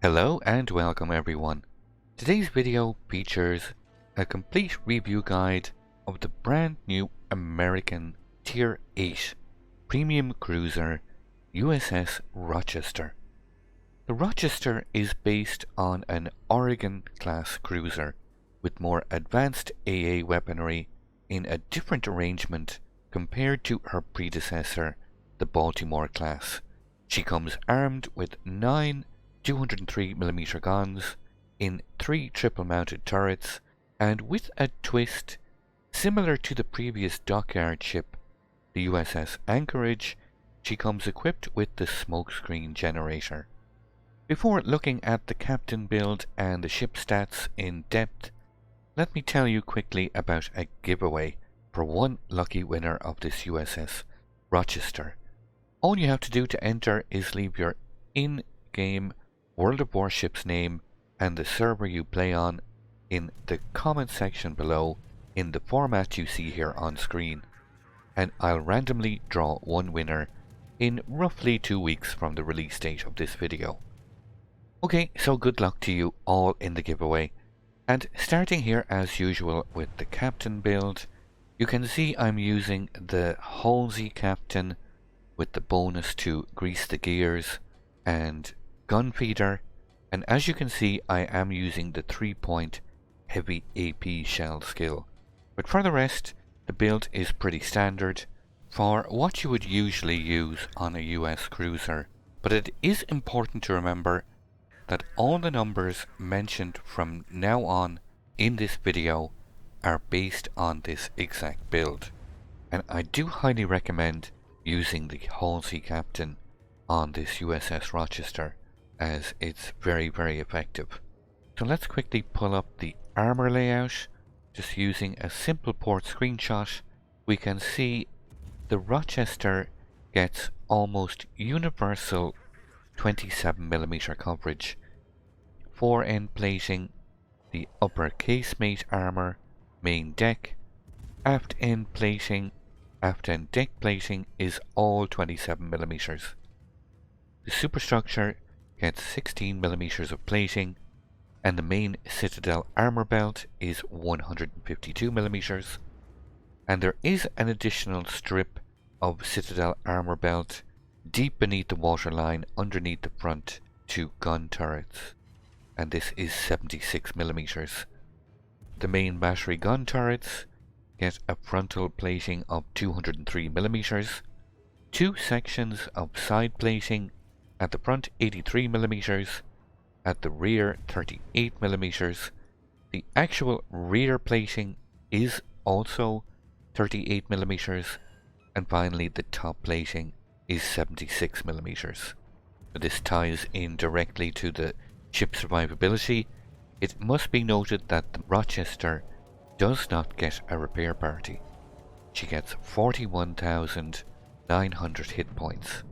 Hello and welcome everyone. Today's video features a complete review guide of the brand new American Tier 8 premium cruiser USS Rochester. The Rochester is based on an Oregon class cruiser with more advanced AA weaponry in a different arrangement compared to her predecessor, the Baltimore class. She comes armed with 9 203mm guns in 3 triple-mounted turrets, and with a twist similar to the previous dockyard ship, the USS Anchorage, she comes equipped with the smokescreen generator. Before looking at the captain build and the ship stats in depth, let me tell you quickly about a giveaway for one lucky winner of this USS Rochester. All you have to do to enter is leave your in-game World of Warships name and the server you play on in the comment section below in the format you see here on screen, and I'll randomly draw one winner in roughly 2 weeks from the release date of this video. Okay, so good luck to you all in the giveaway, and starting here as usual with the captain build, you can see I'm using the Halsey captain with the bonus to grease the gears and gun feeder, and as you can see I am using the 3-point heavy AP shell skill, but for the rest the build is pretty standard for what you would usually use on a US cruiser. But it is important to remember that all the numbers mentioned from now on in this video are based on this exact build, and I do highly recommend using the Halsey captain on this USS Rochester, as it's very effective. So let's quickly pull up the armor layout. Just using a simple port screenshot, we can see the Rochester gets almost universal 27mm coverage, fore-end plating, the upper casemate armor, main deck, aft end plating, aft end deck plating is all 27mm. The superstructure gets 16mm of plating, and the main Citadel armor belt is 152mm, and there is an additional strip of Citadel armor belt deep beneath the waterline underneath the front 2 gun turrets, and this is 76mm. The main battery gun turrets get a frontal plating of 203mm, 2 sections of side plating, at the front 83mm, at the rear 38mm. The actual rear plating is also 38mm, and finally the top plating is 76mm. This ties in directly to the ship survivability. It must be noted that the Rochester does not get a repair party. She gets 41,900 hit points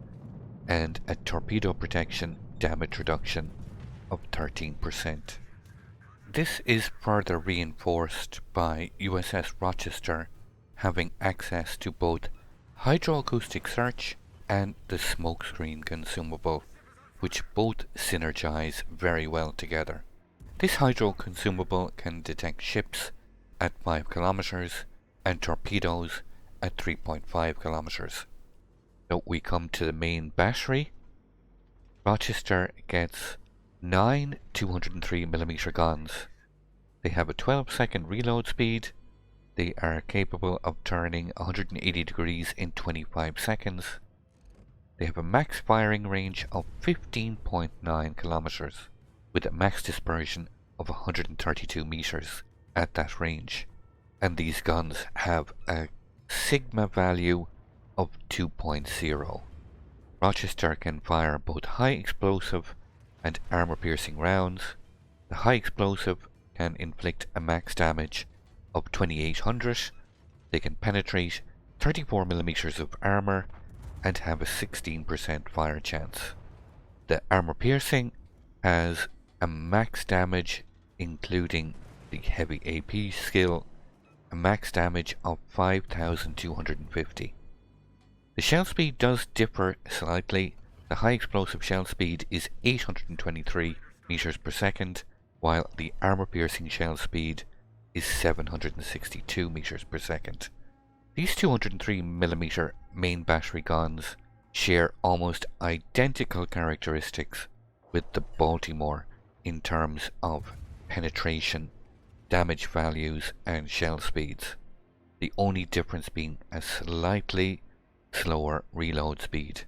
and a torpedo protection damage reduction of 13%. This is further reinforced by USS Rochester having access to both hydroacoustic search and the smokescreen consumable, which both synergize very well together. This hydro consumable can detect ships at 5 kilometers and torpedoes at 3.5 kilometers. So we come to the main battery. Rochester gets 9 203mm guns. They have a 12-second reload speed. They are capable of turning 180 degrees in 25 seconds. They have a max firing range of 15.9 kilometers with a max dispersion of 132 meters at that range. And these guns have a sigma value of 2.0. Rochester can fire both high explosive and armor piercing rounds. The high explosive can inflict a max damage of 2800. They can penetrate 34mm of armor and have a 16% fire chance. The armor piercing has a max damage, including the heavy AP skill, a max damage of 5250. The shell speed does differ slightly. The high explosive shell speed is 823 meters per second, while the armor-piercing shell speed is 762 meters per second. These 203mm main battery guns share almost identical characteristics with the Baltimore in terms of penetration, damage values and shell speeds, the only difference being a slightly slower reload speed.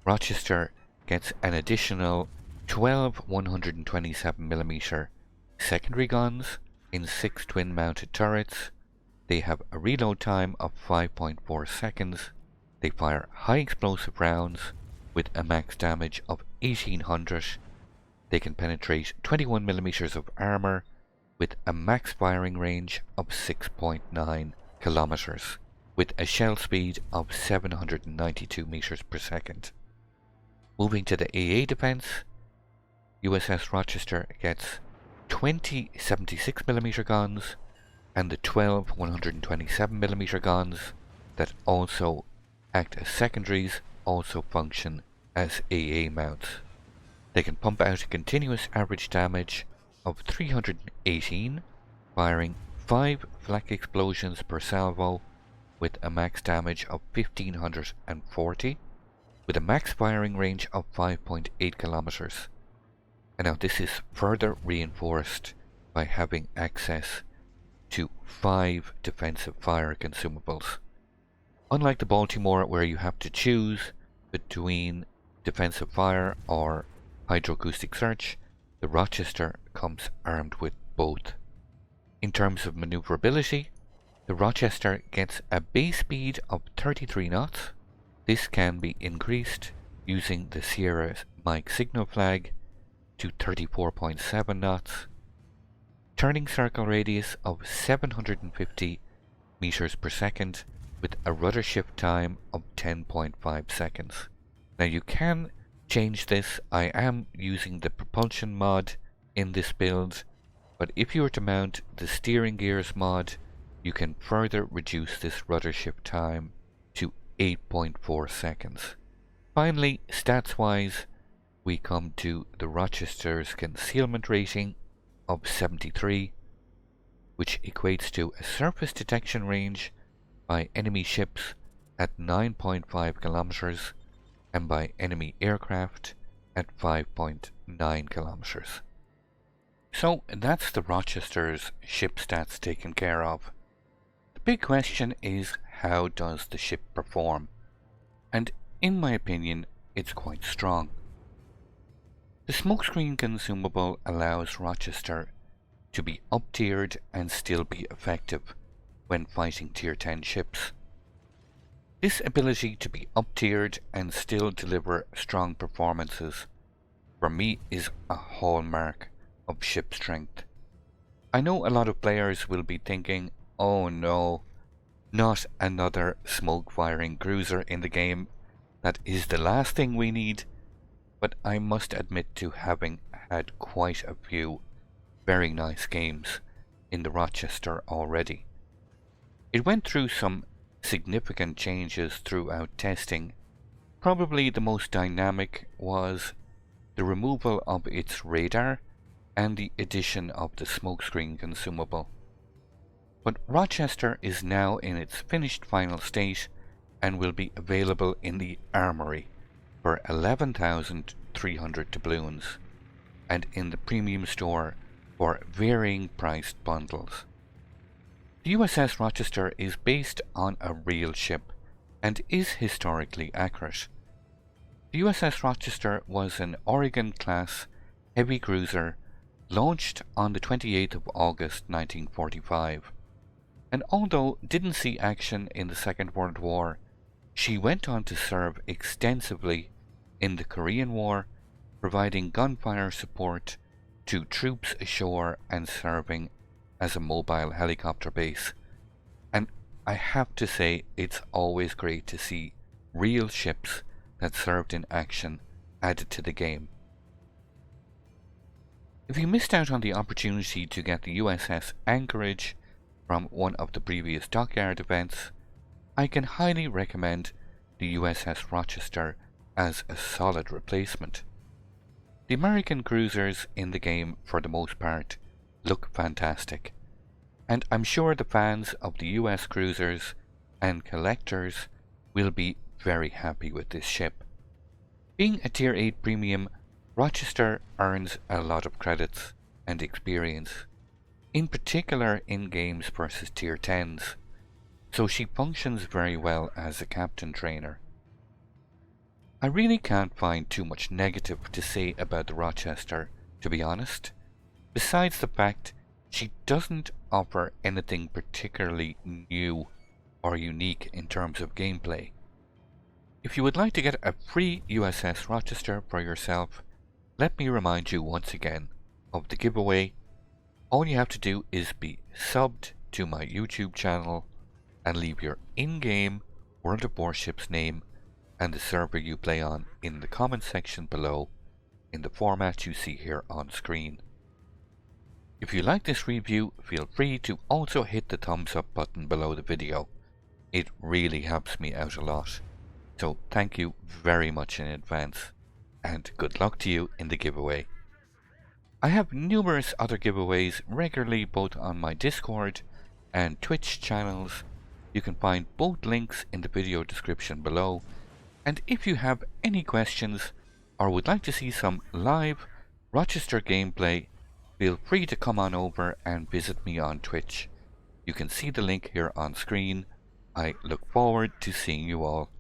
Rochester gets an additional 12 127mm secondary guns in 6 twin-mounted turrets. They have a reload time of 5.4 seconds. They fire high explosive rounds with a max damage of 1800. They can penetrate 21mm of armor with a max firing range of 6.9 kilometers, with a shell speed of 792 meters per second. Moving to the AA defense, USS Rochester gets 20 76mm guns and the 12 127mm guns that also act as secondaries also function as AA mounts. They can pump out a continuous average damage of 318, firing 5 flak explosions per salvo with a max damage of 1540, with a max firing range of 5.8 kilometers. And now this is further reinforced by having access to 5 defensive fire consumables. Unlike the Baltimore, where you have to choose between defensive fire or hydroacoustic search, the Rochester comes armed with both. In terms of maneuverability, the Rochester gets a base speed of 33 knots. This can be increased using the Sierra Mike signal flag to 34.7 knots. Turning circle radius of 750 meters per second with a rudder shift time of 10.5 seconds. Now you can change this. I am using the Propulsion mod in this build, but if you were to mount the steering gears mod, you can further reduce this rudder shift time to 8.4 seconds. Finally, stats wise, we come to the Rochester's concealment rating of 73, which equates to a surface detection range by enemy ships at 9.5 kilometers and by enemy aircraft at 5.9 kilometers. So that's the Rochester's ship stats taken care of. The big question is, how does the ship perform? And in my opinion, it's quite strong. The smokescreen consumable allows Rochester to be up-tiered and still be effective when fighting Tier 10 ships. This ability to be up-tiered and still deliver strong performances, for me, is a hallmark of ship strength. I know a lot of players will be thinking, oh no, not another smoke-firing cruiser in the game. That is the last thing we need. But I must admit to having had quite a few very nice games in the Rochester already. It went through some significant changes throughout testing. Probably the most dynamic was the removal of its radar and the addition of the smokescreen consumable. But Rochester is now in its finished final state and will be available in the Armory for 11,300 doubloons and in the premium store for varying priced bundles. The USS Rochester is based on a real ship and is historically accurate. The USS Rochester was an Oregon-class heavy cruiser launched on the 28th of August 1945, and although didn't see action in the Second World War, she went on to serve extensively in the Korean War, providing gunfire support to troops ashore and serving as a mobile helicopter base. And I have to say, it's always great to see real ships that served in action added to the game. If you missed out on the opportunity to get the USS Anchorage from one of the previous dockyard events, I can highly recommend the USS Rochester as a solid replacement. The American cruisers in the game, for the most part, look fantastic, and I'm sure the fans of the US cruisers and collectors will be very happy with this ship. Being a Tier 8 premium, Rochester earns a lot of credits and experience, in particular in games versus Tier 10s, so she functions very well as a captain trainer. I really can't find too much negative to say about the Rochester, to be honest, besides the fact she doesn't offer anything particularly new or unique in terms of gameplay. If you would like to get a free USS Rochester for yourself, let me remind you once again of the giveaway. All you have to do is be subbed to my YouTube channel and leave your in-game World of Warships name and the server you play on in the comment section below in the format you see here on screen. If you like this review, feel free to also hit the thumbs up button below the video. It really helps me out a lot. So thank you very much in advance, and good luck to you in the giveaway. I have numerous other giveaways regularly both on my Discord and Twitch channels. You can find both links in the video description below. And if you have any questions or would like to see some live Rochester gameplay, feel free to come on over and visit me on Twitch. You can see the link here on screen. I look forward to seeing you all.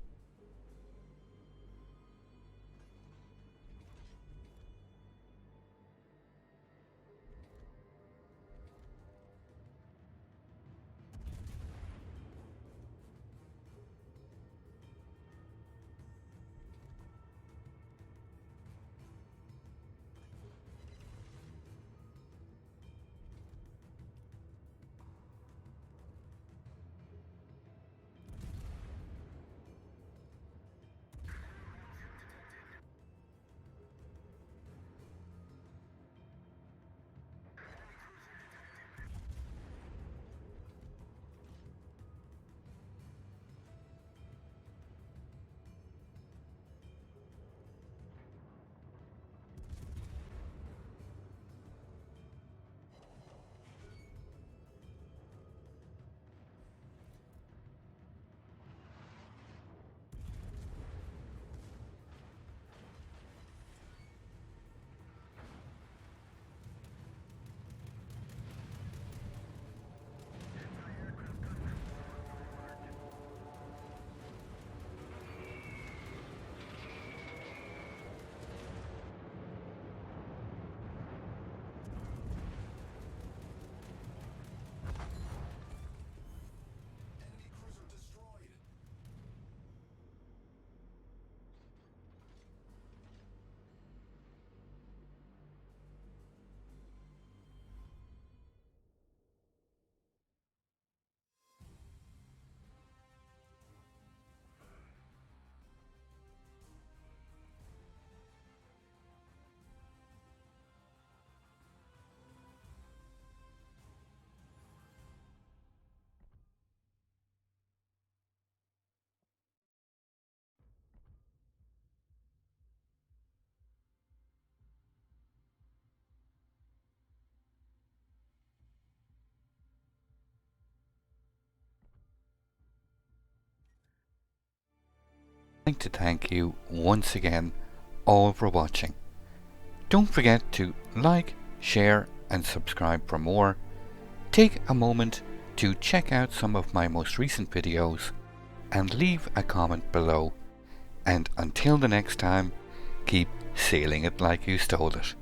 I'd like to thank you once again all for watching. Don't forget to like, share and subscribe for more. Take a moment to check out some of my most recent videos and leave a comment below. And until the next time, keep sailing it like you stole it.